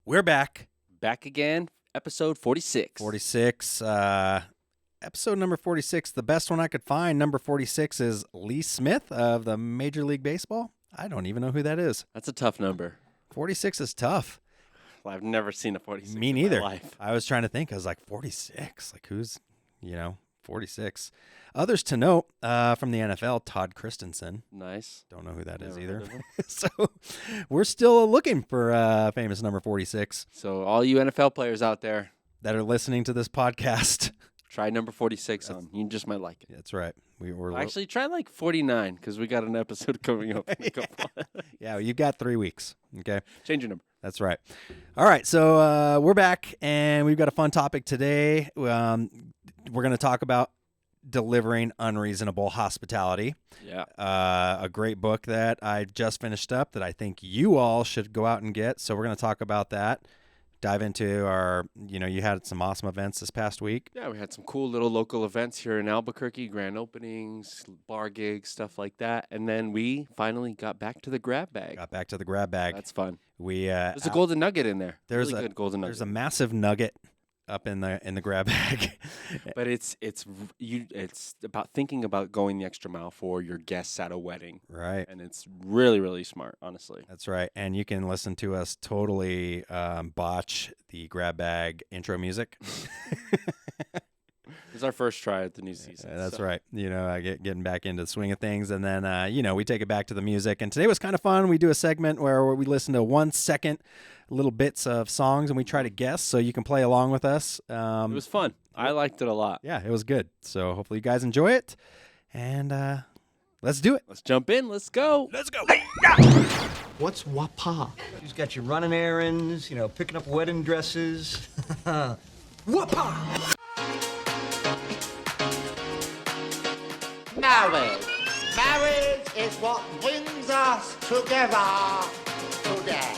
We're back. Back again, episode 46. 46. Episode number 46. The best one I could find, number 46, is Lee Smith of the Major League Baseball. I don't even know who that is. That's a tough number. 46 is tough. Well, I've never seen a 46 Me in neither. my life. I was trying to think. I was like, 46? Like, who's, 46? Others to note from the NFL, Todd Christensen. Nice. Don't know who that is Never either. heard of him. So we're still looking for famous number 46 So all you NFL players out there, that are listening to this podcast. try number 46 on. You just might like it. That's right. We're Actually, try like 49 because we got an episode coming up. yeah, you've got 3 weeks. Okay. Change your number. That's right. All right, so we're back, and we've got a fun topic today. We're going to talk about delivering unreasonable hospitality. Yeah. A great book that I just finished up that I think you all should go out and get. So we're going to talk about that. Dive into our, you had some awesome events this past week. Yeah, we had some cool little local events here in Albuquerque, grand openings, bar gigs, stuff like that. And then we finally got back to the grab bag. Got back to the grab bag. That's fun. There's a golden nugget in there. There's Really good golden nugget. There's a massive nugget up in the grab bag. But it's about thinking about going the extra mile for your guests at a wedding. Right. And it's really, really smart, honestly. That's right. And you can listen to us totally botch the grab bag intro music. It's our first try at the new season. That's right. Getting back into the swing of things. And then, we take it back to the music. And today was kind of fun. We do a segment where we listen to 1 second little bits of songs and we try to guess. So you can play along with us. It was fun. I liked it a lot. Yeah, it was good. So hopefully you guys enjoy it. And let's do it. Let's jump in. Let's go. Let's go. What's wapa? She's got you running errands, picking up wedding dresses. Wapa! Marriage. Marriage is what brings us together today.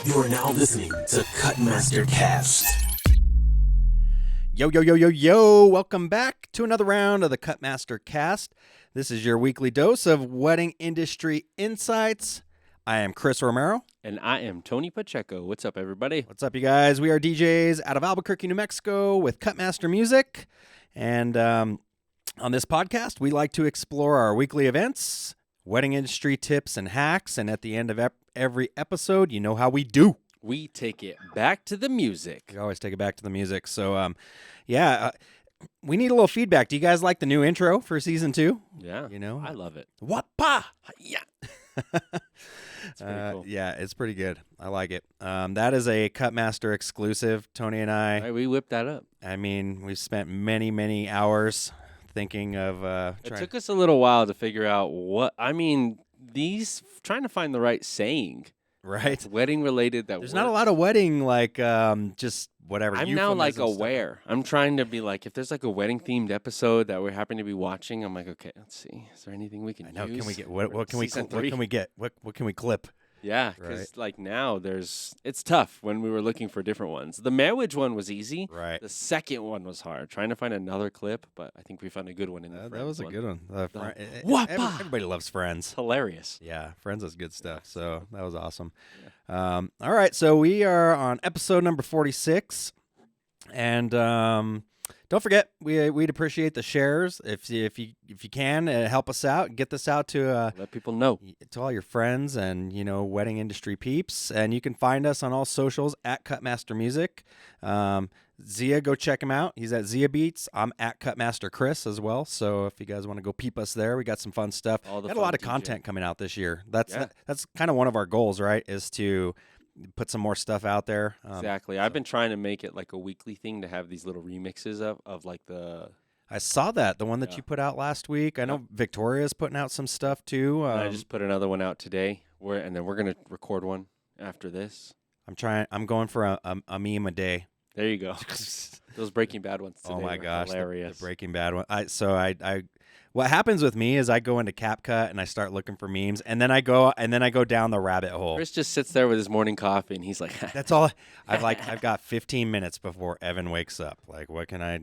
You are now listening to Cutmaster Cast. Yo, yo, yo, yo, yo. Welcome back to another round of the Cutmaster Cast. This is your weekly dose of wedding industry insights. I am Chris Romero. And I am Tony Pacheco. What's up, everybody? What's up, you guys? We are DJs out of Albuquerque, New Mexico with Cutmaster Music. And on this podcast, we like to explore our weekly events, wedding industry tips and hacks. And at the end of every episode, you know how we do. We take it back to the music. We always take it back to the music. So, we need a little feedback. Do you guys like the new intro for season 2? Yeah. I love it. Wapa! Yeah. It's pretty cool. Yeah, it's pretty good. I like it. That is a Cutmaster exclusive, Tony and I. Right, we whipped that up. I mean, we've spent many, many hours thinking of It took us a little while to figure out trying to find the right saying. Right. Wedding related that There's works. not a lot of wedding, just whatever. I'm now like euphemism stuff. aware. I'm trying to be like, if there's like a wedding themed episode that we happen to be watching, I'm like, okay, let's see. Is there anything we can I know. use? Can we get what can we Season what 3? can we get? What can we clip? Yeah, because like now it's tough when we were looking for different ones. The marriage one was easy. Right. The second one was hard. Trying to find another clip, but I think we found a good one in the That was a good one. Wapa! Everybody loves Friends. Hilarious. Yeah, Friends is good stuff. So that was awesome. Yeah. All right, so we are on episode number 46, and don't forget we'd appreciate the shares if you can help us out, get this out to Let people know. to all your friends and wedding industry peeps, and you can find us on all socials at Cutmaster Music. Zia, go check him out. He's at Zia Beats. I'm at Cutmaster Chris as well. So if you guys want to go peep us there, we got some fun stuff. Got a lot of content coming out this year. That's kind of one of our goals, right? Is to put some more stuff out there. Exactly. I've been trying to make it like a weekly thing to have these little remixes of like the. I saw that, the one that you put out last week. I know Victoria's putting out some stuff too. I just put another one out today. And then we're gonna record one after this. I'm going for a meme a day. There you go. Those Breaking Bad ones today. Oh my gosh, hilarious. The Breaking Bad one. What happens with me is I go into CapCut and I start looking for memes, and then I go down the rabbit hole. Chris just sits there with his morning coffee, and he's like, "That's all." I've got 15 minutes before Evan wakes up. Like, what can I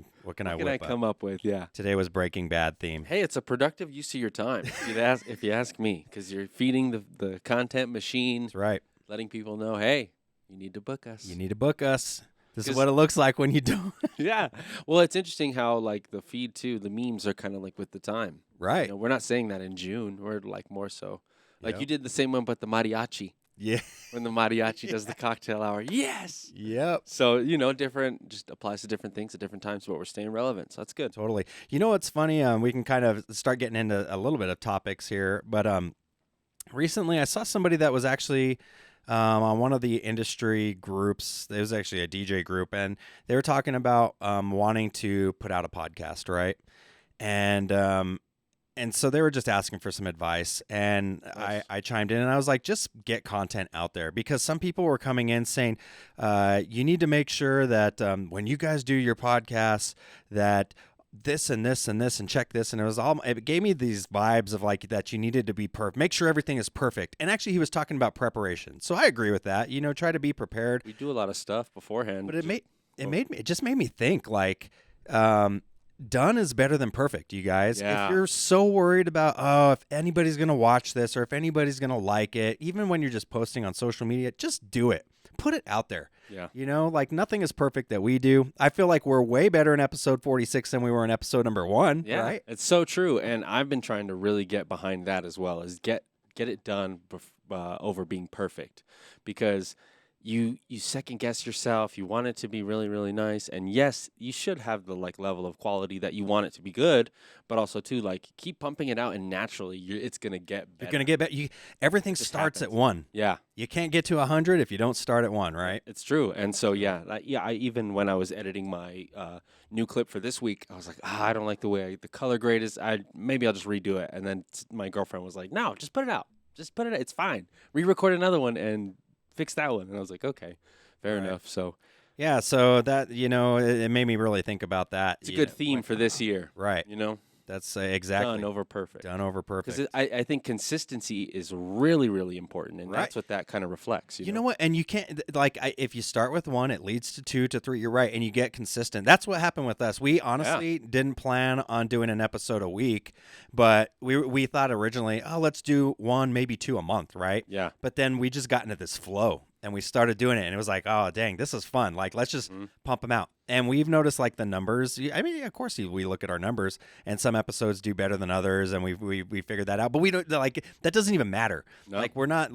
come up with? Yeah. Today was Breaking Bad theme. Hey, it's a productive use of your time. If you ask me, because you're feeding the content machine. That's right. letting people know, hey, you need to book us. You need to book us. This is 'Cause- what it looks like when you don't. Yeah. Well, it's interesting how like the feed too, the memes are kind of like with the time. Right. You know, we're not saying that in June. We're like more so. Like Yep. you did the same one, but the mariachi. Yeah. When the mariachi does the cocktail hour. Yes. Yep. So, different, just applies to different things at different times, but we're staying relevant. So that's good. Totally. You know what's funny? We can kind of start getting into a little bit of topics here, but recently I saw somebody that was actually on one of the industry groups. It was actually a DJ group, and they were talking about wanting to put out a podcast, right? And so they were just asking for some advice, and Nice. I chimed in, and I was like, just get content out there, because some people were coming in saying, you need to make sure that when you guys do your podcasts, that this and this and this and check this, and it gave me these vibes of like that you needed to be perfect, make sure everything is perfect. And actually, he was talking about preparation, so I agree with that. Try to be prepared. We do a lot of stuff beforehand. But it just made me think like. Done is better than perfect, you guys. Yeah. If you're so worried about, if anybody's going to watch this or if anybody's going to like it, even when you're just posting on social media, just do it. Put it out there. Yeah. Like nothing is perfect that we do. I feel like we're way better in episode 46 than we were in episode number 1, Yeah, right? it's so true, and I've been trying to really get behind that as well. Is get it done over being perfect, because you second guess yourself. You want it to be really, really nice, and yes, you should have the level of quality that you want it to be good, but also too keep pumping it out, and naturally it's gonna get better. You're going to get better. Everything Just starts at happens. 1. Yeah. You can't get to 100 if you don't start at 1, right? It's true, and so I even when I was editing my new clip for this week, I was like, I don't like the way the color grade is. Maybe I'll just redo it, and then my girlfriend was like, no, just put it out. Just put it out. It's fine. Re-record another one and fix that one. And I was like, okay, fair Right. enough. So Yeah, so that, it made me really think about that. it's a good theme for this year. Right. That's exactly. Done over perfect. Done over perfect. Because I think consistency is really, really important, and Right. that's what that kind of reflects. You know what? And you can't, if you start with 1, it leads to 2 to 3. You're right. And you get consistent. That's what happened with us. We honestly didn't plan on doing an episode a week, but we thought originally, let's do 1, maybe 2 a month, right? Yeah. But then we just got into this flow and we started doing it, and it was like, oh, dang, this is fun. Let's just pump them out. And we've noticed the numbers. I mean, of course, we look at our numbers, and some episodes do better than others, and we figured that out. But we don't that doesn't even matter. No. We're not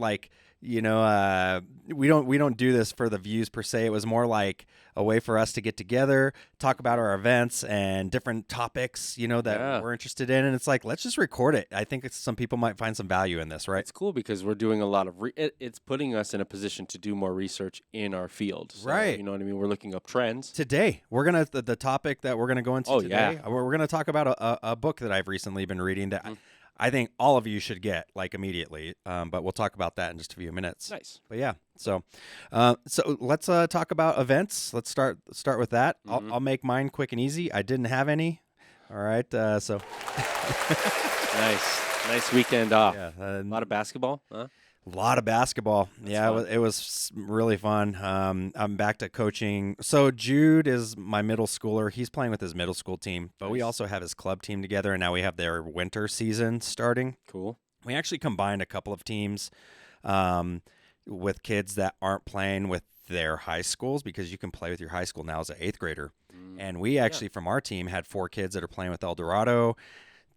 we don't do this for the views per se. It was more like a way for us to get together, talk about our events and different topics, that we're interested in. And it's like, let's just record it. I think some people might find some value in this, right? It's cool because we're doing a lot of it's putting us in a position to do more research in our field. So, Right. You know what I mean? We're looking up trends. Today, we're going to, the topic that we're going to go into today, yeah. we're going to talk about a book that I've recently been reading that I think all of you should get immediately. But we'll talk about that in just a few minutes. Nice. But yeah, so let's talk about events. Let's start with that. I'll make mine quick and easy. I didn't have any. All right. So Nice weekend off. yeah, A lot of basketball, huh? a lot of basketball. Yeah, fun. it was really fun. I'm back to coaching. So Jude is my middle schooler. He's playing with his middle school team, but we Nice. also have his club team together, and now we have their winter season starting. Cool. We actually combined a couple of teams with kids that aren't playing with their high schools, because you can play with your high school now as an 8th grader. And we actually, from our team, had 4 kids that are playing with El Dorado.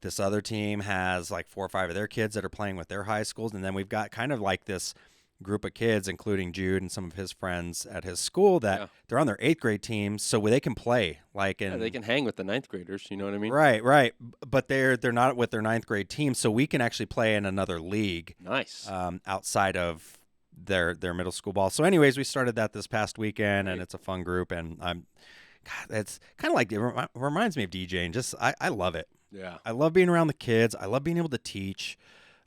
This other team has 4 or 5 of their kids that are playing with their high schools. And then we've got kind of this group of kids, including Jude and some of his friends at his school, that they're on their 8th grade teams, so they can play. They can hang with the 9th graders. You know what I mean? Right. But they're not with their 9th grade team, so we can actually play in another league. Nice. Outside of their middle school ball. So anyways, we started that this past weekend, and it's a fun group, and it's kind of it reminds me of DJing. Just I love it. Yeah. I love being around the kids. I love being able to teach.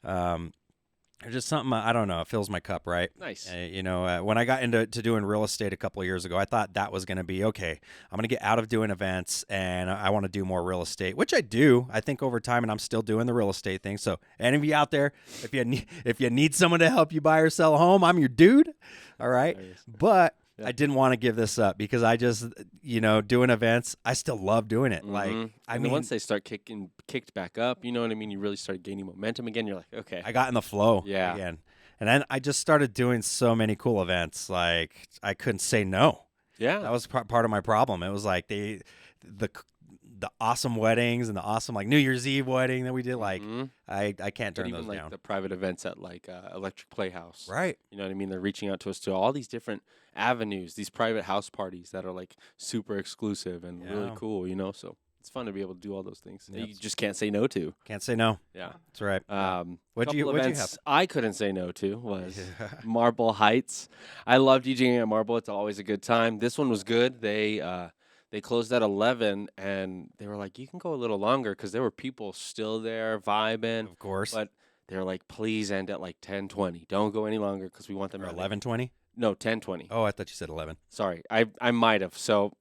There's just something, I don't know, it fills my cup, right? Nice. When I got into doing real estate a couple of years ago, I thought that was going to be, okay, I'm going to get out of doing events, and I want to do more real estate, which I do, I think, over time, and I'm still doing the real estate thing. So any of you out there, if you need someone to help you buy or sell a home, I'm your dude, all right? But I didn't want to give this up, because I just, doing events, I still love doing it. And once they start kicked back up, you know what I mean? You really start gaining momentum again. You're like, okay. I got in the flow Yeah. again. And then I just started doing so many cool events. Like I couldn't say no. Yeah. That was part of my problem. It was like the awesome weddings and the awesome like New Year's Eve wedding that we did. Like I can't But turn even those like down. the private events at like Electric Playhouse. Right. You know what I mean? They're reaching out to us to all these different avenues, these private house parties that are like super exclusive and really Yeah. cool, you know? So it's fun to be able to do all those things that Yep. you just can't say no to. Can't say no. Yeah. That's right. What'd Couple you events have? I couldn't say no to was Yeah. Marble Heights. I love DJing at Marble. It's always a good time. This one was good. They closed at 11, and they were like, you can go a little longer because there were people still there vibing. Of course. But they're like, please end at like 10:20. Don't go any longer because we want them Or at 11:20. No, 10:20. Oh, I thought you said 11. Sorry, I might have. So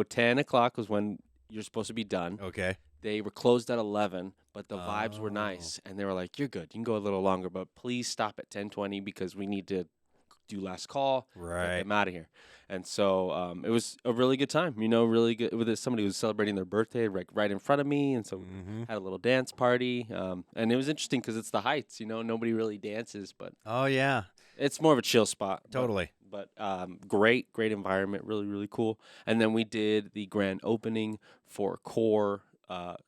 10 o'clock was when you're supposed to be done. Okay. They were closed at 11, but the vibes were Oh. nice, and they were like, "You're good. You can go a little longer, but please stop at 10:20 because we need to do last call, get Right. them out of here." And so it was a really good time. You know, really good. With somebody who was celebrating their birthday right in front of me, and so had a little dance party. And it was interesting because it's the Heights. You know, nobody really dances, but Oh yeah. it's more of a chill spot. Totally. But great environment, really, really cool. And then we did the grand opening for CORR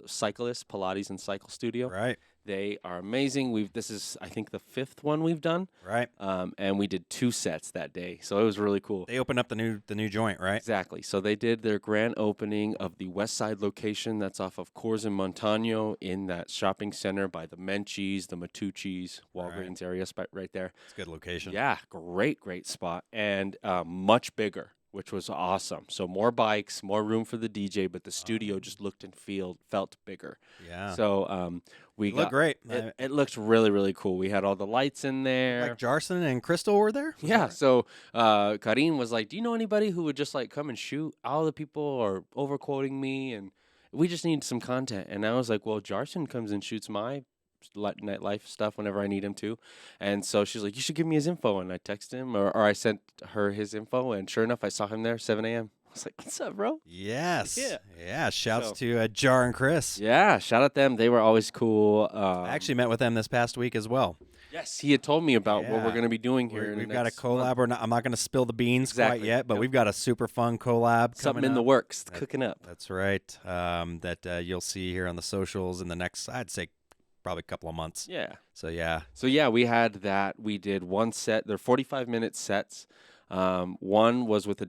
Cyclist Pilates and Cycle Studio. Right. They are amazing. This is, I think, the 5th one we've done. Right. And we did 2 sets that day, so it was really cool. They opened up the new joint, right? Exactly. So they did their grand opening of the West Side location. That's off of Coors and Montano in that shopping center by the Menchie's, the Matucci's, Walgreens area spot right there. It's a good location. Yeah, great spot, and much bigger, which was awesome. So more bikes, more room for the DJ, but the studio just looked and felt bigger. Yeah. So we Looked got great. It looked really cool. We had all the lights in there. Like Jarson and Crystal were there? Was Yeah, that so Karim was like, "Do you know anybody who would just like come and shoot? All the people are overquoting me, and we just need some content." And I was like, "Well, Jarson comes and shoots my nightlife stuff whenever I need him to." And so she's like, "You should give me his info." And I texted him, or I sent her his info, and sure enough, I saw him there 7 a.m. I was like, "What's up, bro?" Yes. Yeah. Yeah. Shouts So- to Jar and Chris. Yeah, shout out them. They were always cool. I actually met with them this past week as well. Yes, he had told me about what we're Yeah. going to be doing here. We've got a collab. I'm not going to spill the beans Exactly. quite yet, but Yep. we've got a super fun collab Something coming in the up. works, cooking up. That's right. That you'll see here on the socials in the next, I'd say, probably a couple of months. Yeah. So yeah. So yeah, we had that. We did one set. They're 45-minute sets. One was with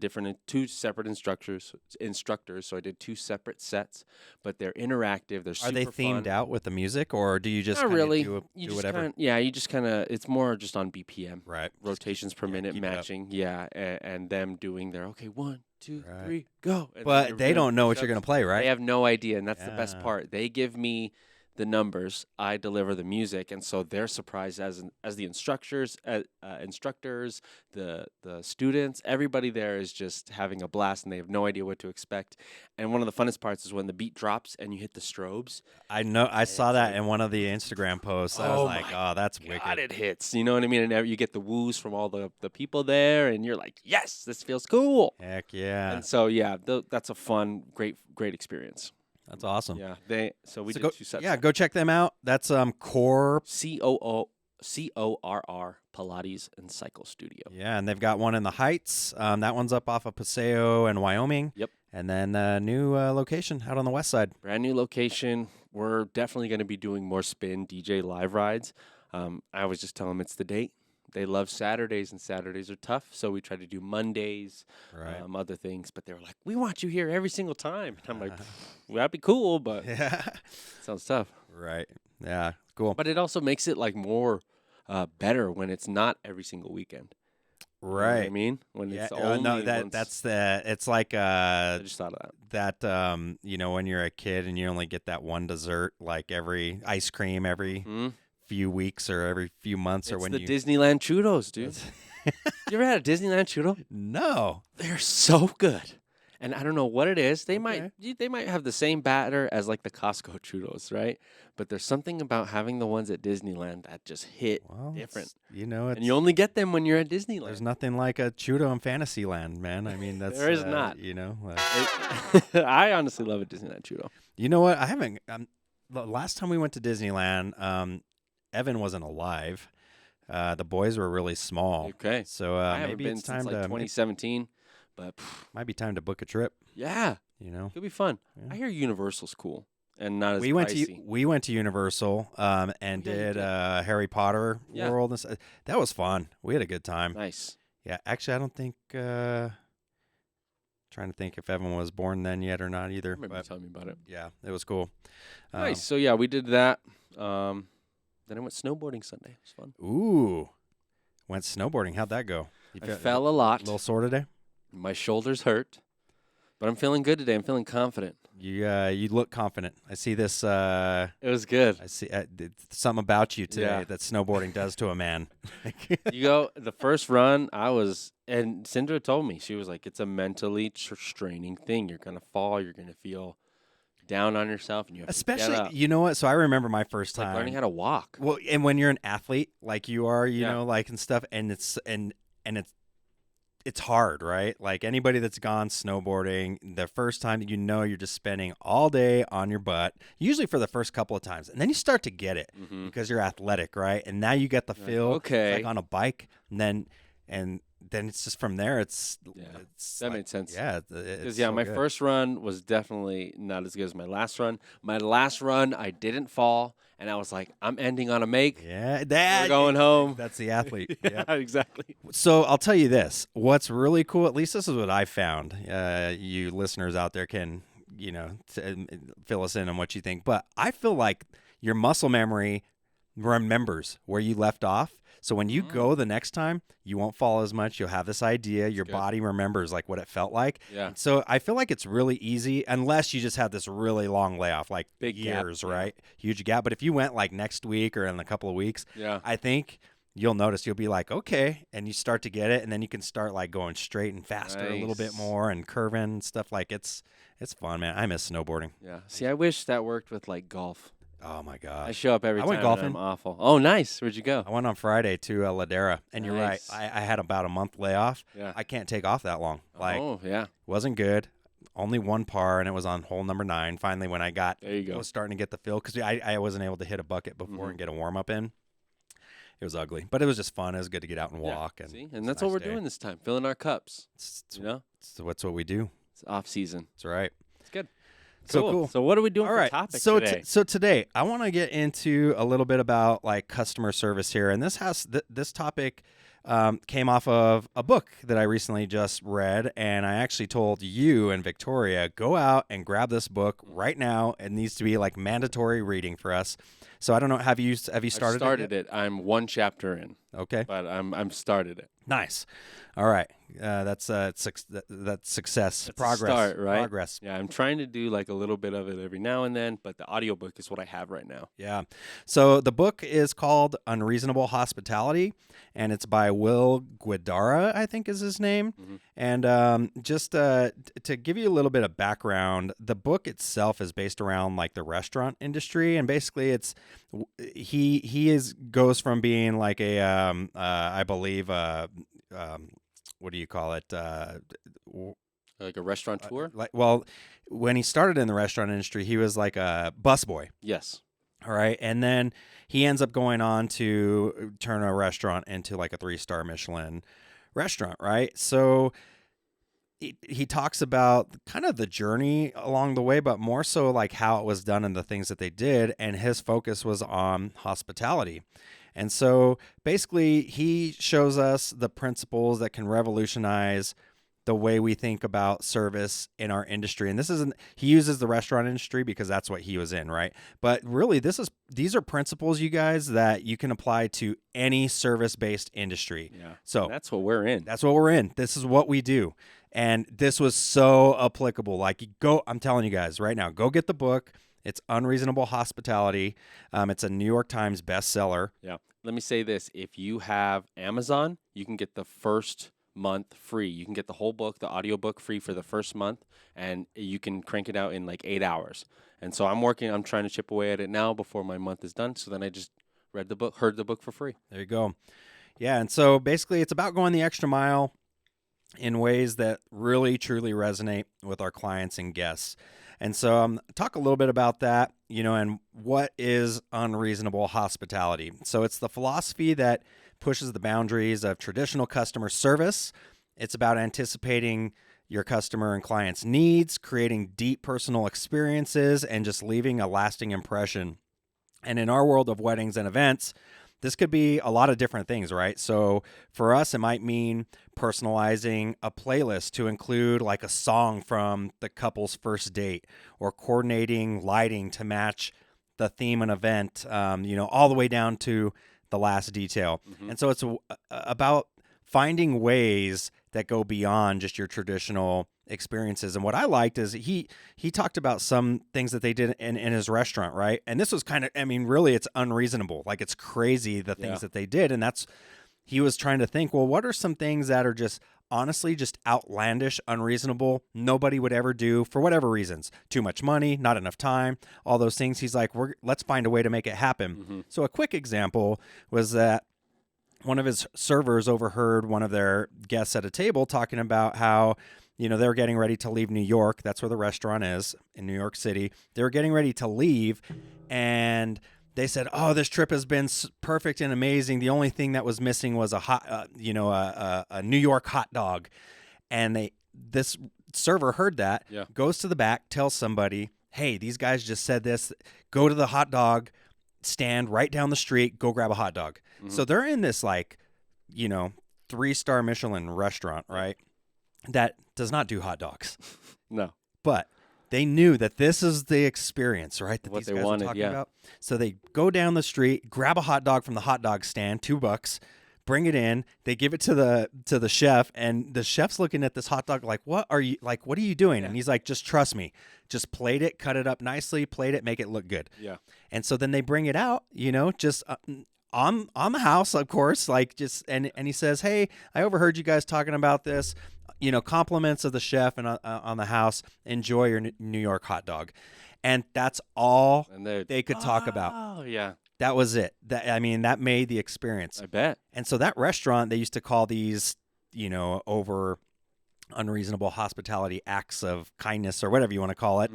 two separate instructors. So I did 2 separate sets, but they're interactive. They're Are super they themed fun. out with the music, or do you just Not kinda really. do You do just whatever? you just kind of. It's more just on BPM. Right. Rotations per minute keep it up. matching. Yeah, and them doing their 1, 2, Right. 3, go. And then But they're they doing don't know what push-ups. you're going to play, right? They have no idea, and that's the best Yeah. part. They give me the numbers, I deliver the music, and so they're surprised as the instructors, the students, everybody there is just having a blast, and they have no idea what to expect. And one of the funnest parts is when the beat drops and you hit the strobes. I know. I saw that in one of the Instagram posts. I was Oh like, my "Oh, that's God, wicked." it hits. You know what I mean? And you get the woos from all the people there, and you're like, yes, this feels cool. Heck yeah, And so yeah, that's a fun, great experience. that's awesome. Yeah, we did go, 2 sets. yeah, go check them out. That's CORR. CORR Pilates and Cycle Studio. Yeah, and they've got one in the Heights. That one's up off of Paseo and Wyoming. Yep. And then a new location out on the west side. Brand new location. We're definitely going to be doing more spin DJ live rides. I always just tell them it's the date. They love Saturdays, and Saturdays are tough, so we try to do Mondays, Right. other things. But they were like, "We want you here every single time." And I'm like, well, "That'd be cool, but Yeah. sounds tough." Right. Yeah. Cool. But it also makes it like more better when it's not every single weekend. You know what I Right. mean, when Yeah. it's only No. once- That's the. It's like I just thought of that. when you're a kid and you only get that one dessert, like every ice cream every Hmm? few weeks or every few months, or It's when the you. Disneyland churros, dude. You ever had a Disneyland churro? No. They're so good, and I don't know what it is. They Okay. might have the same batter as like the Costco churros, right? But there's something about having the ones at Disneyland that just hit Well, different. it's And you only get them when you're at There's Disneyland. nothing like a churro in Fantasyland, man. I mean, that's There is not. I honestly love a Disneyland churro. You know what? I haven't. The last time we went to Disneyland, Evan wasn't alive. The boys were really small. Okay. So I haven't maybe been it's time since like to 2017, but might be time to book a trip. yeah, You know, it'll be fun. Yeah. I hear Universal's cool and not as we went pricey. to Universal and Yeah, you did did. Harry Potter Yeah. World. And that was fun. We had a good time. Nice. Yeah, actually, I don't think. Trying to think if Evan was born then yet or not either. I remember you But telling me about it. yeah, it was cool. Nice. So yeah, we did that. Then I went snowboarding Sunday. It was fun. Ooh, went snowboarding. How'd that go? You I fell a a lot. little sore today. My shoulders hurt, but I'm feeling good today. I'm feeling confident. You look confident. I see this. It was good. I see something about you today Yeah. that snowboarding does to a man. You go the first run. And Cinder told me, she was like, it's a mentally straining thing. You're gonna fall. You're gonna feel down on yourself, and you have to get Especially, up. you know what? So I remember my first It's like time learning how to walk. Well, and when you're an athlete like you are, you Yeah. know, like and stuff, and it's hard, right? Like anybody that's gone snowboarding, the first time that you're just spending all day on your butt, usually for the first couple of times, and then you start to get it Mm-hmm. because you're athletic, right? And now you get the You're like, feel, okay. like on a bike, and then it's just from there. It's That made sense. Yeah, Because my first run was definitely not as good as my last run. My last run, I didn't fall, and I was like, I'm ending on a make. Yeah, We're going home. That's the athlete. Yeah, exactly. So I'll tell you this. What's really cool, at least this is what I found. You listeners out there can, fill us in on what you think. But I feel like your muscle memory remembers where you left off. So when you go the next time, you won't fall as much. You'll have this idea. Your good. body remembers like what it felt like. Yeah. So I feel like it's really easy unless you just have this really long layoff, like Big gap, years, yeah. right? Huge gap. But if you went like next week or in a couple of weeks, Yeah. I think you'll notice you'll be like, okay, and you start to get it, and then you can start like going straight and faster a little bit Nice. more and curving and stuff. Like it's fun, man. I miss snowboarding. Yeah. See, I wish that worked with like golf. Oh my I gosh. show up every I time. went and golfing. I'm awful. Oh, nice. Where'd you go? I went on Friday to Ladera, and you're right. Nice. I had about a month layoff. Yeah. I can't take off that long. Like, oh, yeah. wasn't good. Only one par, and it was on hole number 9. Finally, when I There you go. was starting to get the feel, because I wasn't able to hit a bucket before Mhm. and get a warm up in. It was ugly, but it was just fun. It was good to get out and Yeah. walk. And See, it's and a that's nice what we're day. doing this time, filling our cups. It's, You know, what's what we do. it's off season. That's right. It's good. So cool. So what are we doing All for right. topic So today? so today I want to get into a little bit about like customer service here, and this topic came off of a book that I recently just read, and I actually told you and Victoria, go out and grab this book right now. It needs to be like mandatory reading for us. So I don't know. Have you started? I've started it. I'm one chapter in, Okay. but I'm started it. Nice. All right. That's success. That's a Progress. start, right? Progress. Yeah, I'm trying to do like a little bit of it every now and then, but the audiobook is what I have right now. Yeah. So the book is called Unreasonable Hospitality, and it's by Will Guidara, I think is his name. Mhm. And just to give you a little bit of background, the book itself is based around like the restaurant industry, and basically it's he goes from being like a I believe what do you call it? Like a restaurateur? When he started in the restaurant industry, he was like a busboy. Yes. All right. And then he ends up going on to turn a restaurant into like a 3-star Michelin restaurant. Right. So he talks about kind of the journey along the way, but more so like how it was done and the things that they did. And his focus was on hospitality. And so basically he shows us the principles that can revolutionize the way we think about service in our industry. And he uses the restaurant industry because that's what he was in, right? But really these are principles, you guys, that you can apply to any service-based industry. Yeah. So And that's what we're in. that's what we're in. This is what we do. And this was so applicable. Like I'm telling you guys right now, go get the book. It's Unreasonable Hospitality. It's a New York Times bestseller. Yeah. Let me say this. If you have Amazon, you can get the first month free. You can get the whole book, the audiobook free for the first month, and you can crank it out in like 8 hours. And so I'm trying to chip away at it now before my month is done. So then I just heard the book for free. There you go. Yeah, and so basically it's about going the extra mile in ways that really, truly resonate with our clients and guests. And so talk a little bit about that, and what is unreasonable hospitality. So it's the philosophy that pushes the boundaries of traditional customer service. It's about anticipating your customer and client's needs, creating deep personal experiences, and just leaving a lasting impression. And in our world of weddings and events, this could be a lot of different things, right? So for us, it might mean personalizing a playlist to include like a song from the couple's first date, or coordinating lighting to match the theme and event, all the way down to the last detail. And so it's about finding ways that go beyond just your traditional experiences. And what I liked is he talked about some things that they did in his restaurant, right? And this was kind of, really it's unreasonable. Like, it's crazy the things that they did. And he was trying to think, well, what are some things that are just honestly just outlandish, unreasonable, nobody would ever do for whatever reasons? Too much money, not enough time, all those things. He's like, let's find a way to make it happen. So a quick example was that one of his servers overheard one of their guests at a table talking about how, they were getting ready to leave New York. That's where the restaurant is, in New York City. They were getting ready to leave, and they said, "Oh, this trip has been perfect and amazing. The only thing that was missing was a New York hot dog." And this server heard that, goes to the back, tells somebody, "Hey, these guys just said this. Go to the hot dog stand right down the street. Go grab a hot dog." So they're in this 3-star Michelin restaurant, right? That does not do hot dogs. No. But they knew that this is the experience, right? That What these they guys wanted, were talking about. So they go down the street, grab a hot dog from the hot dog stand, $2, bring it in. They give it to the chef, and the chef's looking at this hot dog like, what are you doing? And he's like, just trust me. Just plate it, cut it up nicely, plate it, make it look good. Yeah. And so then they bring it out, just on the house, of course, and he says, "Hey, I overheard you guys talking about this. Compliments of the chef and on the house. Enjoy your New York hot dog." And that's all they could talk about. Oh, yeah. That was it. That made the experience. I bet. And so that restaurant, they used to call these, over unreasonable hospitality acts of kindness, or whatever you want to call it.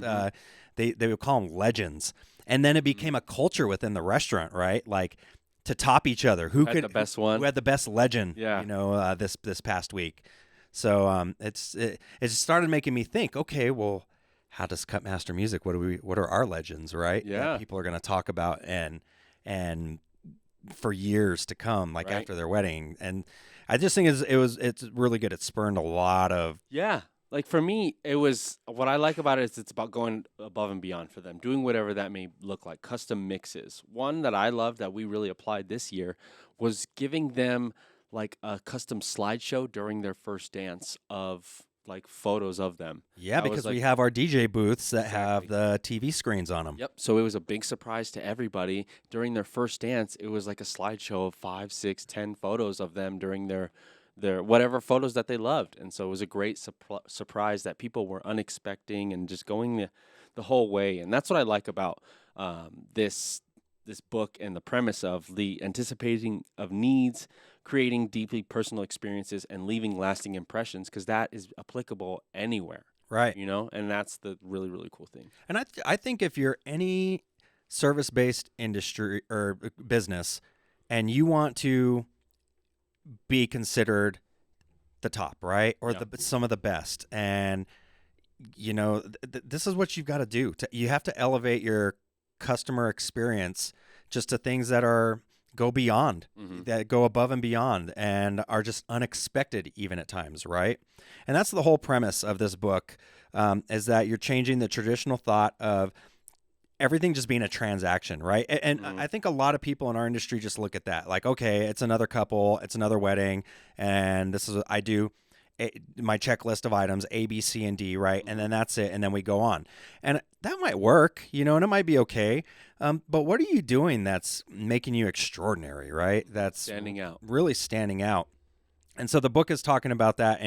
They would call them legends. And then it became a culture within the restaurant, right? Like, to top each other. Who had the best one? Who had the best legend? Yeah. This past week. So it just started making me think. Okay, well, how does Cutmaster Music? What are our legends, right? Yeah. That people are going to talk about and for years to come, like after their wedding. And I just think it's really good. It spurned a lot of Like, for me, it was, what I like about it is it's about going above and beyond for them, doing whatever that may look like, custom mixes. One that I love that we really applied this year was giving them like a custom slideshow during their first dance of like photos of them. Yeah, because we have our DJ booths that have the TV screens on them. Yep. So it was a big surprise to everybody. During their first dance, it was like a slideshow of 5, 6, 10 photos of them during their whatever photos that they loved. And so it was a great surprise that people were unexpecting and just going the whole way. And that's what I like about this book and the premise of the anticipating of needs, creating deeply personal experiences, and leaving lasting impressions, because that is applicable anywhere. Right. And that's the really, really cool thing. And I think if you're any service-based industry or business and you want to be considered the top, right? Or some of the best. And, this is what you've got to do. You have to elevate your customer experience just to things that go beyond, that go above and beyond, and are just unexpected even at times, right? And that's the whole premise of this book, is that you're changing the traditional thought of everything just being a transaction, right? And I think a lot of people in our industry just look at that like, okay, it's another couple, it's another wedding, and this is what I do. My checklist of items, A, B, C, and D, right? And then that's it, and then we go on. And that might work, and it might be okay. But what are you doing that's making you extraordinary, right? That's standing out. Really standing out. And so the book is talking about that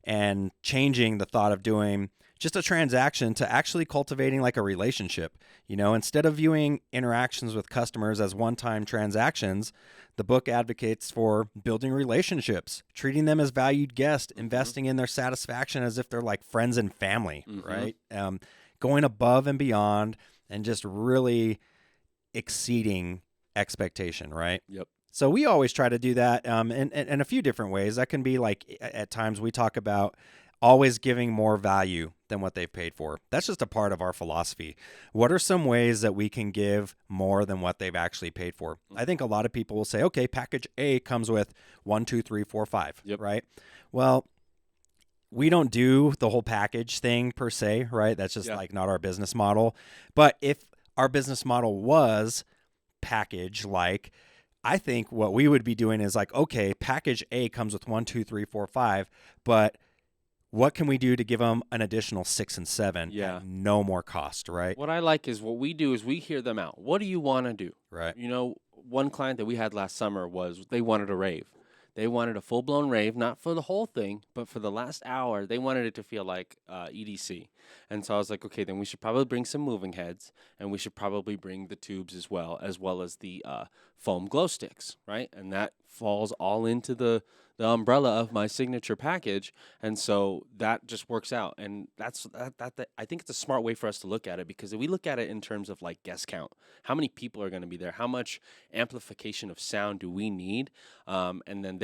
and changing the thought of doing just a transaction to actually cultivating like a relationship. Instead of viewing interactions with customers as one-time transactions, the book advocates for building relationships, treating them as valued guests, investing in their satisfaction as if they're like friends and family, right? Going above and beyond and just really exceeding expectation, right? Yep. So we always try to do that in a few different ways. That can be like at times we talk about always giving more value than what they've paid for. That's just a part of our philosophy. What are some ways that we can give more than what they've actually paid for? I think a lot of people will say, okay, package A comes with 1, 2, 3, 4, 5, Yep. right? Well, we don't do the whole package thing per se, right? That's just like not our business model. But if our business model was package like, I think what we would be doing is like, okay, package A comes with 1, 2, 3, 4, 5, but what can we do to give them an additional 6 and 7 at no more cost, right? What I like is what we do is we hear them out. What do you want to do? Right. You know, one client that we had last summer was they wanted a rave. They wanted a full-blown rave, not for the whole thing, but for the last hour. They wanted it to feel like EDC. And so I was like, okay, then we should probably bring some moving heads, and we should probably bring the tubes as well as the foam glow sticks, right? And that falls all into the umbrella of my signature package, and so that just works out. And that's I think it's a smart way for us to look at it, because if we look at it in terms of like guest count, how many people are going to be there, how much amplification of sound do we need, and then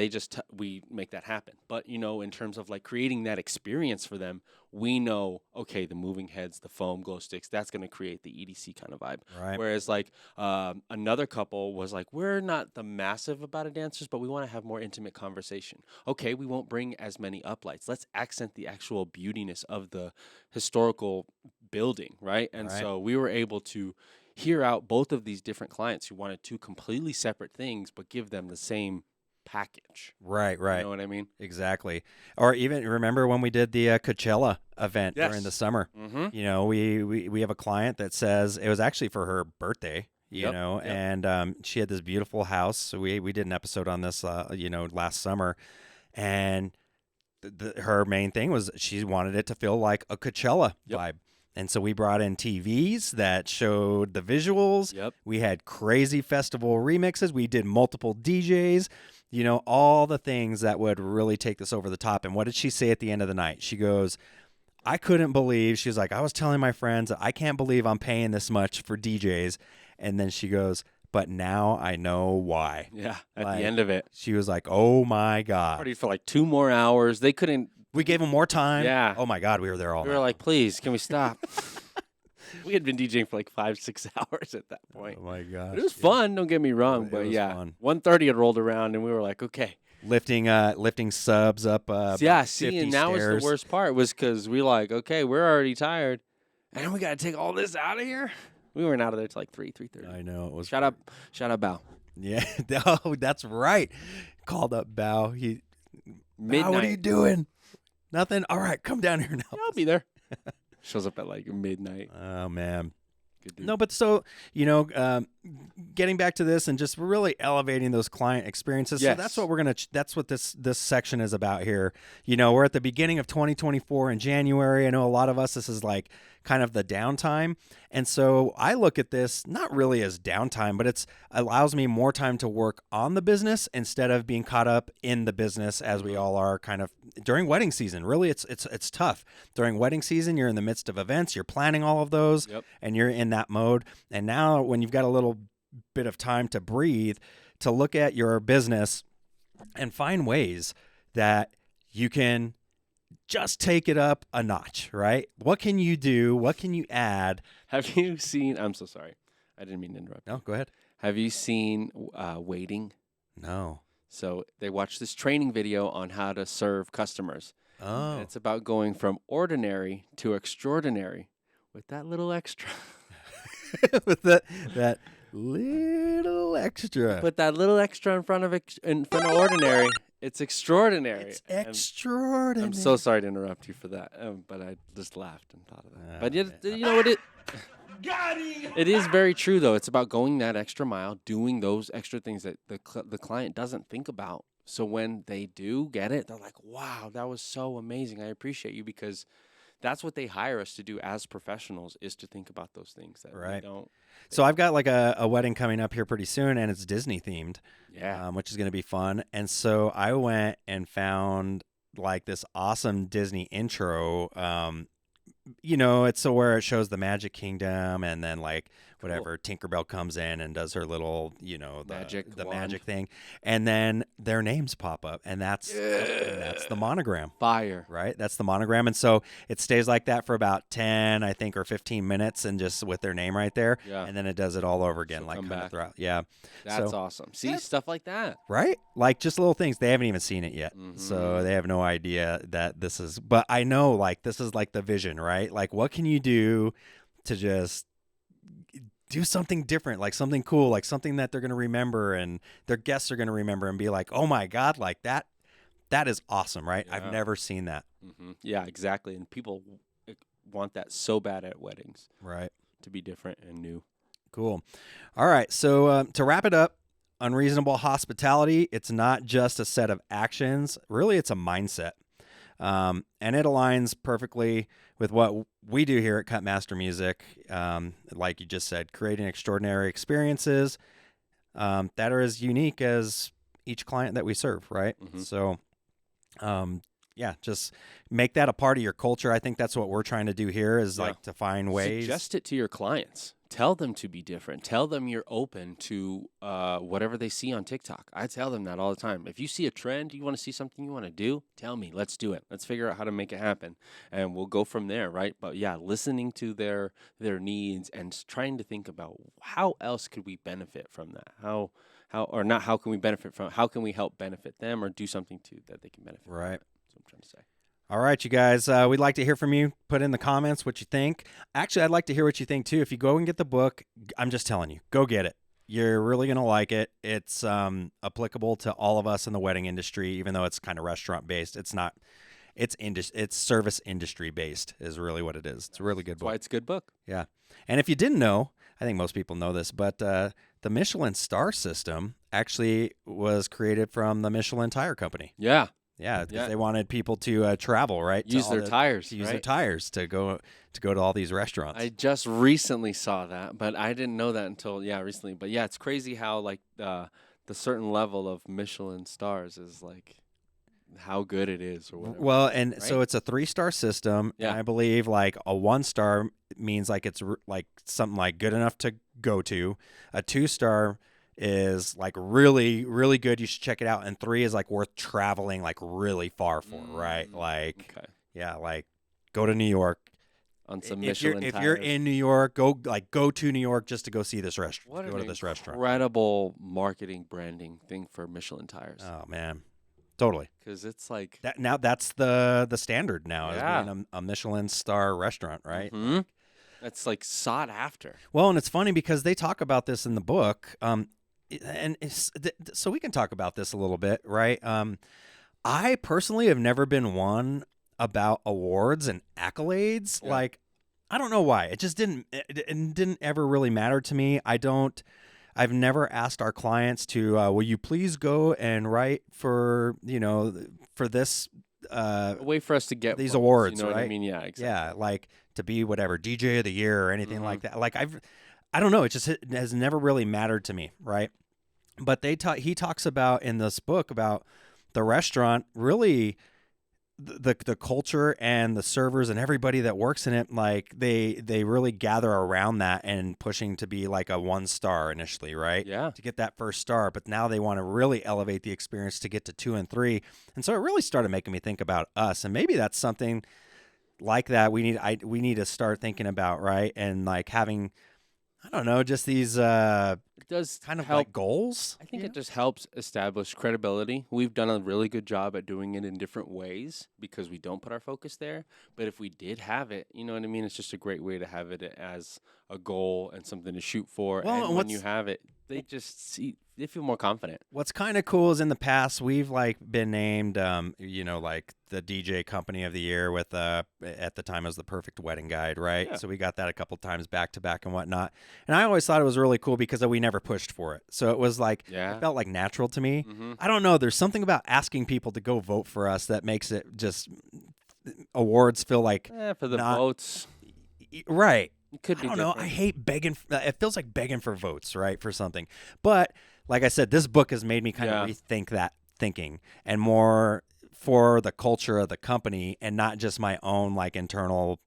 we make that happen. But you know, in terms of like creating that experience for them, we know, okay, the moving heads, the foam glow sticks, that's going to create the EDC kind of vibe. Right. Whereas like another couple was like, we're not the massive about dancers, but we want to have more intimate conversation. Okay, we won't bring as many uplights. Let's accent the actual beautiness of the historical building, right? And so we were able to hear out both of these different clients who wanted two completely separate things, but give them the same package. Right. You know what I mean? Exactly. Or even remember when we did the Coachella event during the summer. Mm-hmm. You know, we have a client that says it was actually for her birthday. You know, and she had this beautiful house. So we did an episode on this, last summer, and her main thing was she wanted it to feel like a Coachella vibe. And so we brought in TVs that showed the visuals. Yep. We had crazy festival remixes. We did multiple DJs, you know, all the things that would really take this over the top. And what did she say at the end of the night? She goes, I couldn't believe, she was like, I was telling my friends, I can't believe I'm paying this much for DJs. And then she goes, but now I know why. Yeah, at Like, the end of it. She was like, oh my God. Party for like 2 more hours. They couldn't. We gave them more time. Yeah. Oh my God, we were there all We night. were like, please, can we stop? We had been DJing for like 5-6 hours at that point. Oh my gosh. It was fun, don't get me wrong, It but was yeah, fun. 1:30 had rolled around, and we were like, okay. Lifting subs up. Yeah, see, 50 and that was stairs. the worst part, was because we like, okay, we're already tired, and we got to take all this out of here. We weren't out of there till like 3:30. I know it was. Shout out, Bao. Yeah, oh, that's right. Called up Bao. Bao, Midnight. what are you doing? Nothing. All right, come down here now. Yeah, I'll be there. Shows up at like midnight. Oh man. Good dude. No, but so, you know, getting back to this and just really elevating those client experiences. Yes. So that's what we're going to, that's what this section is about here. You know, we're at the beginning of 2024 in January. I know a lot of us, this is like kind of the downtime. And so I look at this not really as downtime, but it's allows me more time to work on the business instead of being caught up in the business as we all are kind of during wedding season. Really, it's tough. During wedding season, you're in the midst of events, you're planning all of those, and you're in that mode. And now when you've got a little bit of time to breathe, to look at your business and find ways that you can just take it up a notch, right? What can you do? What can you add? Have you seen? I'm so sorry. I didn't mean to interrupt. No, go ahead. Have you seen Waiting? No. So they watched this training video on how to serve customers. Oh. And it's about going from ordinary to extraordinary with that little extra. With that little extra. Put that little extra in front of ordinary. It's extraordinary. It's And extraordinary. I'm so sorry to interrupt you for that, but I just laughed and thought of that. Oh, But you know what? It is very true, though. It's about going that extra mile, doing those extra things that the client doesn't think about. So when they do get it, they're like, wow, that was so amazing. I appreciate you, because that's what they hire us to do as professionals, is to think about those things that we don't. So I've got like a wedding coming up here pretty soon, and it's Disney themed, which is going to be fun. And so I went and found like this awesome Disney intro. You know, it's so where it shows the Magic Kingdom, and then like whatever. Tinkerbell comes in and does her little, the Magic magic wand. thing, and then their names pop up, and that's the monogram. Fire. Right, that's the monogram, and so it stays like that for about 10, I think, or 15 minutes, and just with their name right there, Yeah. and then it does it all over again, She'll like come kind of back. throughout. Yeah, That's So- awesome. See, stuff like that. right, like just little things. They haven't even seen it yet, so they have no idea that this is. But I know, like, this is like the vision, right? Like, what can you do to just do something different, like something cool, like something that they're going to remember and their guests are going to remember and be like, oh my God, like that is awesome, right? I've Yeah. never seen that. Yeah, exactly. And people want that so bad at weddings, Right. to be different and new. Cool. All right. So to wrap it up, Unreasonable Hospitality, it's not just a set of actions. Really, it's a mindset. And it aligns perfectly with what we do here at Cutmaster Music. Like you just said, creating extraordinary experiences that are as unique as each client that we serve, right? So, yeah, just make that a part of your culture. I think that's what we're trying to do here is like to find ways. Suggest it to your clients. Tell them to be different. Tell them you're open to whatever they see on TikTok. I tell them that all the time. If you see a trend, you want to see something you want to do, tell me. Let's do it. Let's figure out how to make it happen, and we'll go from there, right? But yeah, listening to their needs and trying to think about how else could we benefit from that? How can we benefit from? How can we help benefit them or do something too that they can benefit? Right. That's what I'm trying to say. All right, you guys, we'd like to hear from you. Put in the comments what you think. Actually, I'd like to hear what you think, too. If you go and get the book, I'm just telling you, go get it. You're really going to like it. It's applicable to all of us in the wedding industry, even though it's kind of restaurant-based. It's not. It's service industry-based is really what it is. It's a really good That's book. why it's a good book. Yeah. And if you didn't know, I think most people know this, but the Michelin star system actually was created from the Michelin Tire Company. Yeah. Yeah, because they wanted people to travel, right? Use their tires, to use right? their tires to go to all these restaurants. I just recently saw that, but I didn't know that until recently. But yeah, it's crazy how like the certain level of Michelin stars is like how good it is or whatever. Well, and right? so it's a 3-star system. Yeah. And I believe like a 1-star means like it's like something like good enough to go to. A 2-star is like really, really good. You should check it out. And 3 is like worth traveling like really far for, right? Like, okay. yeah, like go to New York. On some If you're Michelin in New York, go to New York just to go see this restaurant. what Go an to this restaurant. incredible marketing branding thing for Michelin tires. Oh man, totally. Because it's like That's the standard now Yeah. as being a Michelin star restaurant, right? that's like sought after. Well, and it's funny because they talk about this in the book, so we can talk about this a little bit, right? I personally have never been one about awards and accolades. Yeah. Like, I don't know why. It just didn't ever really matter to me. I've never asked our clients to, will you please go and write for this, A way for us to get these votes, awards, you know what I right? mean? Yeah, exactly. yeah, like to be whatever DJ of the year or anything Mm-hmm. like that. Like I don't know. It has never really mattered to me, right? But he talks about in this book about the restaurant, really the culture and the servers and everybody that works in it. Like they really gather around that and pushing to be like a 1-star initially, right? Yeah. To get that first star, but now they want to really elevate the experience to get to 2 and 3. And so it really started making me think about us, and maybe that's something like that we need to start thinking about, right? And like having, I don't know, just these It does kind of help. like goals. I think it just helps establish credibility. We've done a really good job at doing it in different ways because we don't put our focus there. But if we did have it, you know what I mean? It's just a great way to have it as a goal and something to shoot for. Well, and and when you what's- have it, they feel more confident. What's kind of cool is in the past we've like been named, like the DJ Company of the Year with at the time it was the Perfect Wedding Guide, right? Yeah. So we got that a couple times back to back and whatnot. And I always thought it was really cool because we never pushed for it, so it was like Yeah. it felt like natural to me. Mm-hmm. I don't know. There's something about asking people to go vote for us that makes it just awards feel like For the not- votes, right. it could I be don't know. I different. hate begging. It feels like begging for votes, right, for something. But like I said, this book has made me kind of rethink that thinking and more for the culture of the company and not just my own like internal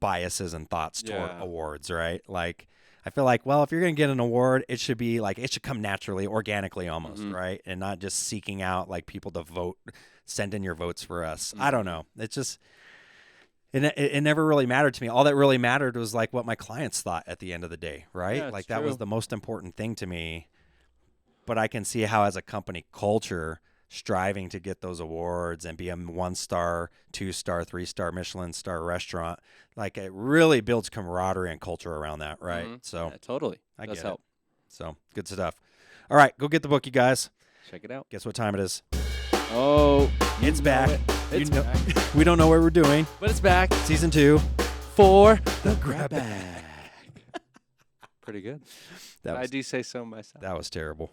biases and thoughts toward Yeah. awards, right? Like I feel like, well, if you're going to get an award, it should be like, it should come naturally, organically almost, right? And not just seeking out like people to vote, send in your votes for us. I don't know. It's just, it never really mattered to me. All that really mattered was like what my clients thought at the end of the day, right? Yeah, like it's that was true. the most important thing to me. But I can see how as a company culture, striving to get those awards and be a 1-star, 2-star, 3-star Michelin star restaurant, like it really builds camaraderie and culture around that, right? So Yeah, totally. I Does get help. it. So good stuff. All right, go get the book, you guys. Check it out. Guess what time it is? Oh, It's you back. know it. It's You know- back. We don't know what we're doing. But it's back Season 2. for the grab bag. Pretty good. That I was, do say so myself. that was terrible.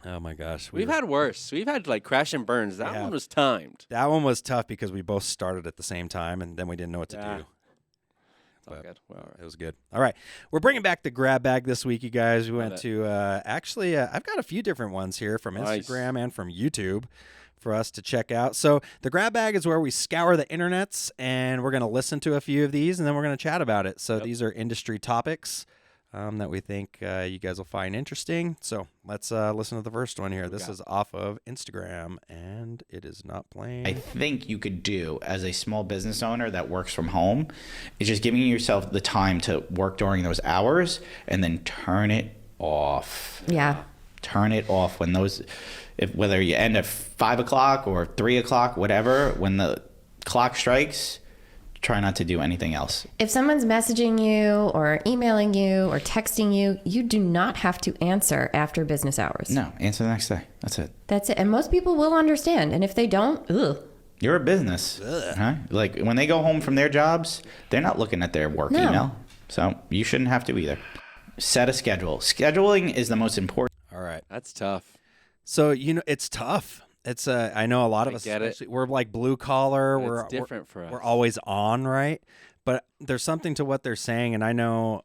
Oh my gosh. We've had worse. We've had like crash and burns. That Yeah. one was timed. That one was tough because we both started at the same time and then we didn't know what to Yeah. do. It's all But good. Well, all right. It was good. All right. We're bringing back the grab bag this week, you guys. We went it. to, actually, I've got a few different ones here from Nice. Instagram and from YouTube for us to check out. So the grab bag is where we scour the internets and we're going to listen to a few of these and then we're going to chat about it. So these are industry topics that we think you guys will find interesting. So let's listen to the first one here. This is off of Instagram and it is not playing. I think you could do as a small business owner that works from home is just giving yourself the time to work during those hours and then turn it off. Yeah. Turn it off when those, whether you end at 5 o'clock or 3 o'clock, whatever, when the clock strikes, try not to do anything else. If someone's messaging you or emailing you or texting you, you do not have to answer after business hours. No, answer the next day. That's it. That's it. And most people will understand. And if they don't, ugh. You're a business. Huh? Like when they go home from their jobs, they're not looking at their work No. email. So you shouldn't have to either. Set a schedule. Scheduling is the most important. All right. That's tough. So, it's tough. It's I know a lot of us, get it. especially, we're like blue collar. It's We're different for us. We're always on, right? But there's something to what they're saying, and I know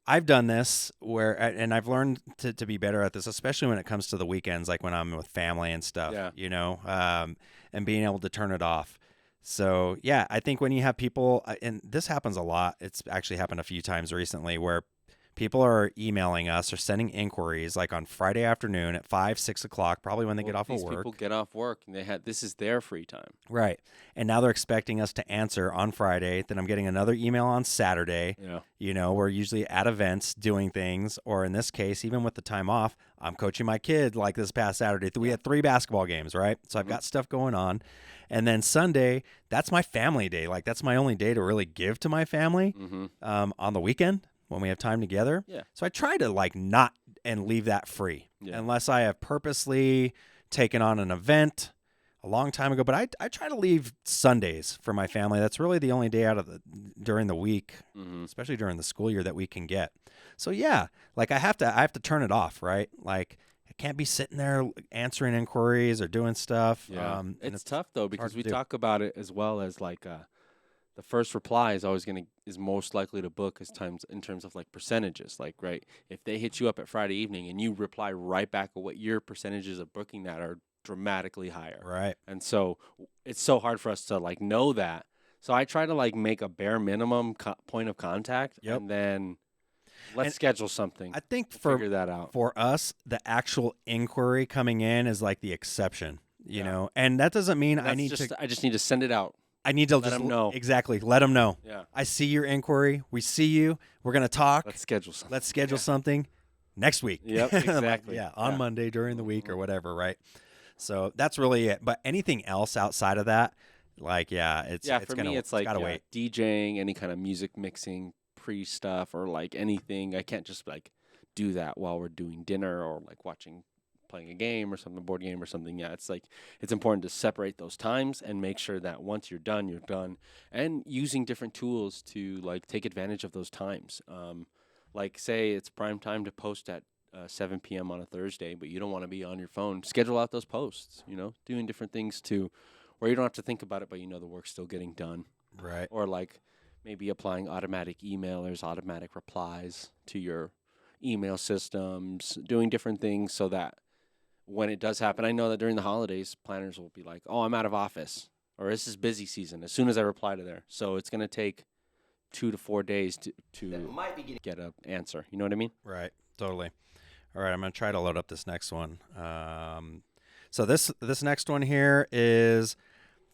I've done this and I've learned to be better at this, especially when it comes to the weekends, like when I'm with family and stuff. Yeah. And being able to turn it off. So yeah, I think when you have people, and this happens a lot. It's actually happened a few times recently where people are emailing us or sending inquiries like on Friday afternoon at 5, 6 o'clock, probably when they get off of These work. people get off work and this is their free time. Right. And now they're expecting us to answer on Friday. Then I'm getting another email on Saturday. Yeah. We're usually at events doing things, or in this case, even with the time off, I'm coaching my kid like this past Saturday. We had 3 basketball games, right? So I've got stuff going on. And then Sunday, that's my family day. Like that's my only day to really give to my family on the weekend when we have time together. Yeah. So I try to like not and leave that free unless I have purposely taken on an event a long time ago. But I try to leave Sundays for my family. That's really the only day out of during the week, especially during the school year, that we can get. So yeah, like I have to turn it off, right? Like I can't be sitting there answering inquiries or doing stuff. Yeah. And It's tough though because to we do. talk about it as well as like the first reply is most likely to book in terms of like percentages. Like, right, if they hit you up at Friday evening and you reply right back at what your percentages of booking that are dramatically higher. Right. And so it's so hard for us to like know that. So I try to like make a bare minimum point of contact and then let's schedule something. I think figure that out. For us, the actual inquiry coming in is like the exception, you know, and that doesn't mean I just need to send it out. I need to Let just them know. Exactly. Let them know. Yeah. I see your inquiry. We see you. We're going to talk. Let's schedule something. Let's schedule something next week. Yep, Like, exactly. on Monday during the week or whatever, right? So that's really it. But anything else outside of that, like, it's for gonna, me, it's like gotta wait. DJing, any kind of music mixing, pre stuff, or like anything. I can't just like do that while we're doing dinner or like playing a game or something, board game or something. Yeah, it's like it's important to separate those times and make sure that once you're done, and using different tools to like take advantage of those times. Like say it's prime time to post at 7 p.m. on a Thursday, but you don't want to be on your phone. Schedule out those posts, doing different things where you don't have to think about it, but the work's still getting done. Right. Or like maybe applying automatic emailers, automatic replies to your email systems, doing different things so that when it does happen, I know that during the holidays, planners will be like, oh, I'm out of office, or this is busy season as soon as I reply to there. So it's going to take, 2 to 4 days to That might be getting get an answer. You know what I mean? Right. Totally. All right. I'm going to try to load up this next one. So this next one here is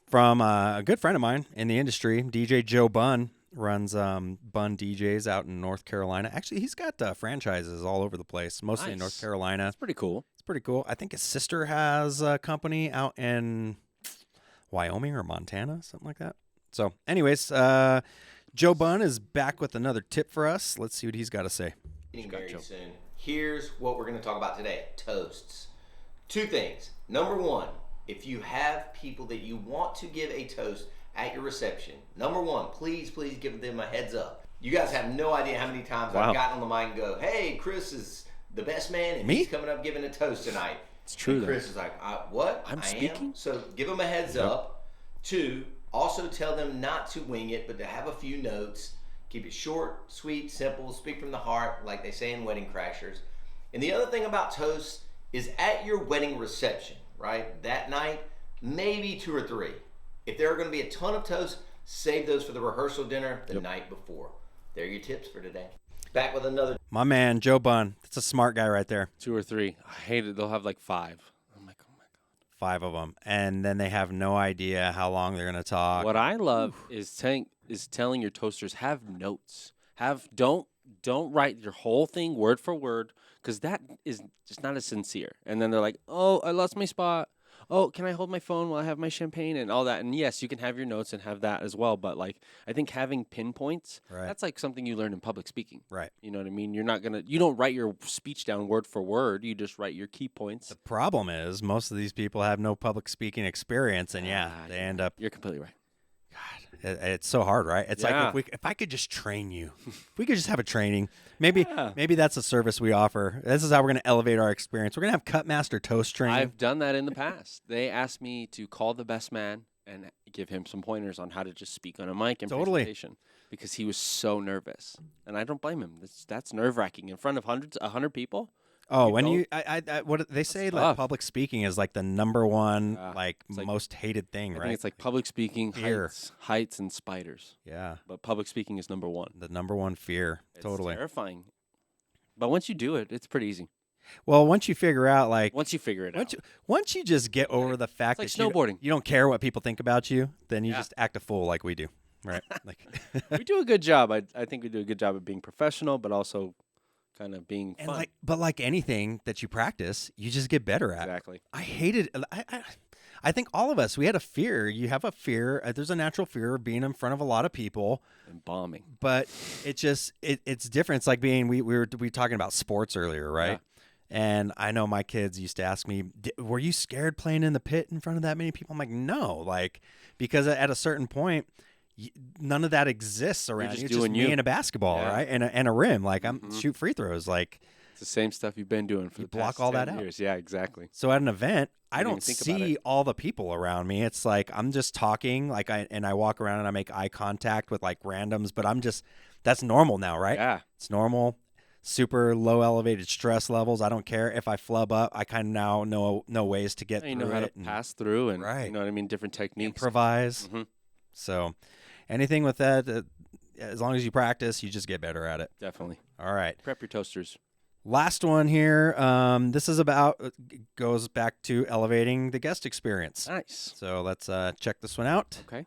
from a good friend of mine in the industry, DJ Joe Bunn. Runs Bunn DJs out in North Carolina. Actually, he's got franchises all over the place, mostly in North Carolina. That's pretty cool. It's pretty cool. I think his sister has a company out in Wyoming or Montana, something like that. So, anyways, Joe Bunn is back with another tip for us. Let's see what he's got to say. married soon. Here's what we're going to talk about today. Toasts. 2 things. Number 1, if you have people that you want to give a toast at your reception, number 1, please give them a heads up. You guys have no idea how many times I've gotten on the mic and go, hey, Chris is the best man and he's coming up giving a toast tonight. It's true. And Chris is like, what? I'm I speaking? am? So give them a heads up. 2, also tell them not to wing it, but to have a few notes. Keep it short, sweet, simple, speak from the heart, like they say in Wedding Crashers. And the other thing about toasts is at your wedding reception, right? That night, maybe 2 or 3. If there are going to be a ton of toasts, save those for the rehearsal dinner the night before. There are your tips for today. Back with another. My man, Joe Bunn. That's a smart guy right there. 2 or 3. I hate it. They'll have like 5. I'm like, oh my God. 5 of them. And then they have no idea how long they're going to talk. What I love is telling your toasters, have notes. Don't write your whole thing word for word, because that is just not as sincere. And then they're like, oh, I lost my spot. Oh, can I hold my phone while I have my champagne and all that? And yes, you can have your notes and have that as well. But like, I think having pinpoints, that's like something you learn in public speaking. Right. You know what I mean? You don't write your speech down word for word. You just write your key points. The problem is most of these people have no public speaking experience. And they end up. You're completely right. God, it's so hard, right? It's like if I could just train you, if we could just have a training, maybe that's a service we offer. This is how we're going to elevate our experience. We're going to have Cutmaster toast training. I've done that in the past. They asked me to call the best man and give him some pointers on how to just speak on a mic and presentation, because he was so nervous, and I don't blame him. That's nerve-wracking in front of 100 people. Oh, what they say, like public speaking is like the number one, like most hated thing, I right? think it's like public speaking, Fear. heights, and spiders. Yeah. But public speaking is number 1. The number one fear. It's Totally. terrifying. But once you do it, it's pretty easy. Well, once you figure out, Once you figure it out. Once you just get over the fact like that snowboarding. You don't care what people think about you, then you just act a fool like we do, right? Like We do a good job. I think we do a good job of being professional, but also kind of being fun. But like anything that you practice, you just get better at. Exactly. I hated. I think all of us, we had a fear. You have a fear. There's a natural fear of being in front of a lot of people And bombing. but it's different. It's like being we were talking about sports earlier, right? Yeah. And I know my kids used to ask me, were you scared playing in the pit in front of that many people? I'm like, no, like, because at a certain point, none of that exists around just you. It's doing just you. me and a basketball, right? And a rim. Like, I'm shoot free throws. Like, It's the same stuff you've been doing for You the block past all 10 that out. years. Yeah, exactly. so at an event, I Didn't don't even think about see it. all the people around me. It's like I'm just talking, like I walk around and I make eye contact with like randoms, but that's normal now, right? Yeah. It's normal. Super low elevated stress levels. I don't care if I flub up. I kind of now know ways to get You through know how to it and pass through and, Right. you know what I mean, different techniques. improvise. Mhm. So anything with that, as long as you practice, you just get better at it. Definitely. All right. Prep your toasters. Last one here. This is goes back to elevating the guest experience. Nice. So let's check this one out. Okay.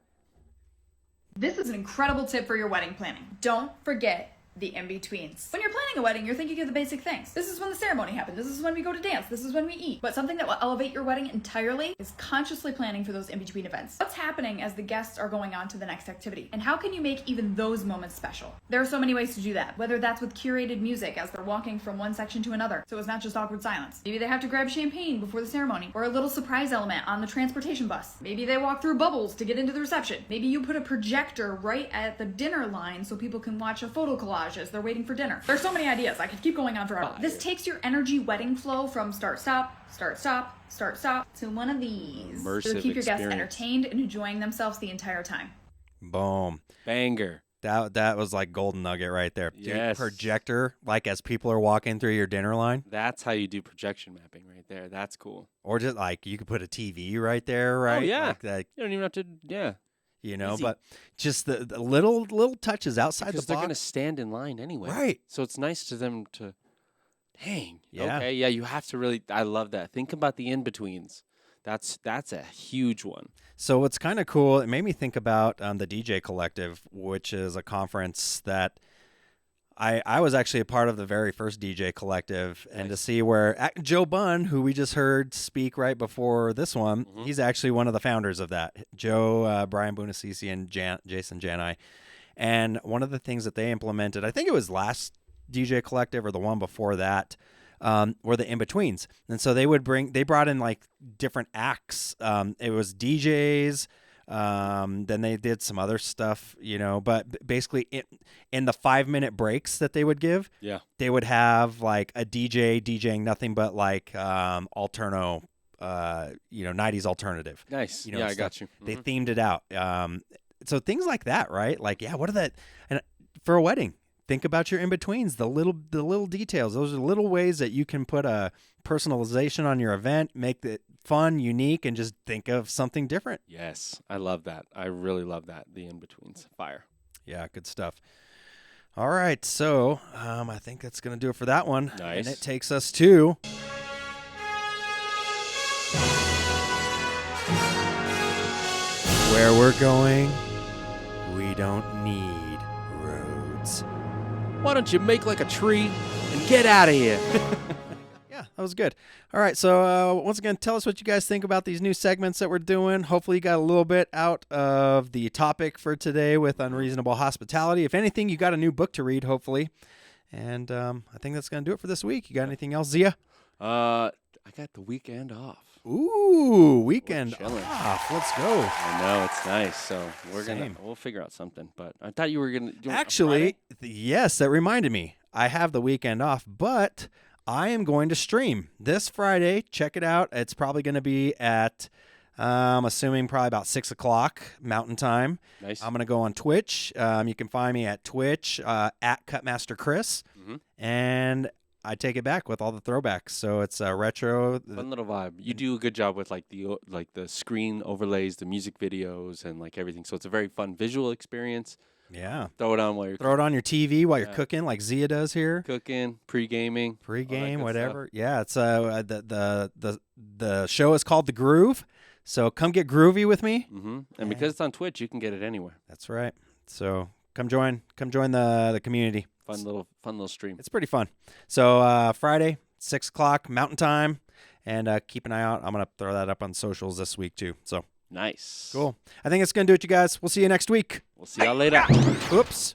This is an incredible tip for your wedding planning. Don't forget the in-betweens. When you're planning a wedding, you're thinking of the basic things. This is when the ceremony happens. This is when we go to dance. This is when we eat. But something that will elevate your wedding entirely is consciously planning for those in-between events. What's happening as the guests are going on to the next activity? And how can you make even those moments special? There are so many ways to do that, whether that's with curated music as they're walking from one section to another, so it's not just awkward silence. Maybe they have to grab champagne before the ceremony, or a little surprise element on the transportation bus. Maybe they walk through bubbles to get into the reception. Maybe you put a projector right at the dinner line so people can watch a photo collage as they're waiting for dinner. There's so many ideas. I could keep going on forever. This takes your energy wedding flow from start, stop to one of these. Immersive So keep your guests experience. entertained and enjoying themselves the entire time. Boom. Banger. That was like golden nugget right there. Dude, Yes. projector, like as people are walking through your dinner line, That's how you do projection mapping right there. That's cool. or just like you could put a TV right there, right? Oh, yeah. Like, You don't even have to, yeah. you know, Easy. but just the little touches outside Because the they're going to box. stand in line anyway. Right. So it's nice to them to, dang. Yeah. Okay, yeah, you have to really, I love that. Think about the in-betweens. That's a huge one. So what's kind of cool, it made me think about the DJ Collective, which is a conference that I was actually a part of the very first DJ Collective, and to see where Joe Bunn, who we just heard speak right before this one, he's actually one of the founders of that. Joe, Brian Bunasisi, and Jason Janai. And one of the things that they implemented, I think it was last DJ Collective or the one before that, were the in-betweens. And so they brought in like different acts. It was DJs, then they did some other stuff, you know, but basically in the 5-minute breaks that they would give, they would have like a DJ DJing nothing but like alterno, 90s alternative. Nice. You know, Yeah, I stuff. got you. They themed it out. So things like that, right? Like, yeah, what are that? And for a wedding, think about your in-betweens, the little details. Those are little ways that you can put a personalization on your event, make it fun, unique, and just think of something different. Yes, I love that. I really love that. The in-betweens. Fire. Yeah, good stuff. All right, so I think that's going to do it for that one. Nice. And it takes us to... where we're going, we don't need roads. Why don't you make like a tree and get out of here? Yeah, that was good. All right, so once again, tell us what you guys think about these new segments that we're doing. Hopefully you got a little bit out of the topic for today with Unreasonable Hospitality. If anything, you got a new book to read, hopefully. And I think that's going to do it for this week. You got anything else, Zia? I got the weekend off. Ooh, weekend chilling. off. Let's go. I know, it's nice. So Same. we'll figure out something. But I thought you were going to do Actually, yes, that reminded me. I have the weekend off, but I am going to stream this Friday. Check it out. It's probably going to be at, assuming probably about 6 o'clock Mountain Time. Nice. I'm going to go on Twitch. You can find me at Twitch at Cutmaster Chris. And I take it back with all the throwbacks. So it's retro. Fun little vibe. You do a good job with like the screen overlays, the music videos, and like everything. So it's a very fun visual experience. Yeah. Throw it on while you're Throw it on your TV while you're cooking, like Zia does here. cooking, pre-gaming. Pre-game, good whatever. Yeah, it's the show is called The Groove. So come get groovy with me. And because it's on Twitch, you can get it anywhere. That's right. So come join the community. Fun little stream. It's pretty fun. So Friday, 6 o'clock Mountain Time, and keep an eye out. I'm gonna throw that up on socials this week too. So nice. Cool. I think it's gonna do it, you guys. We'll see you next week. We'll see y'all later. Oops.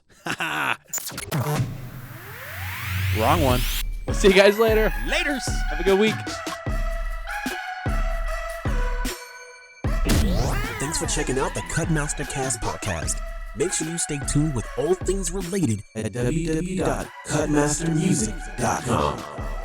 Wrong one. We'll see you guys later. Laters. Have a good week. Thanks for checking out the Cutmaster Cast podcast. Make sure you stay tuned with all things related at www.cutmastermusic.com.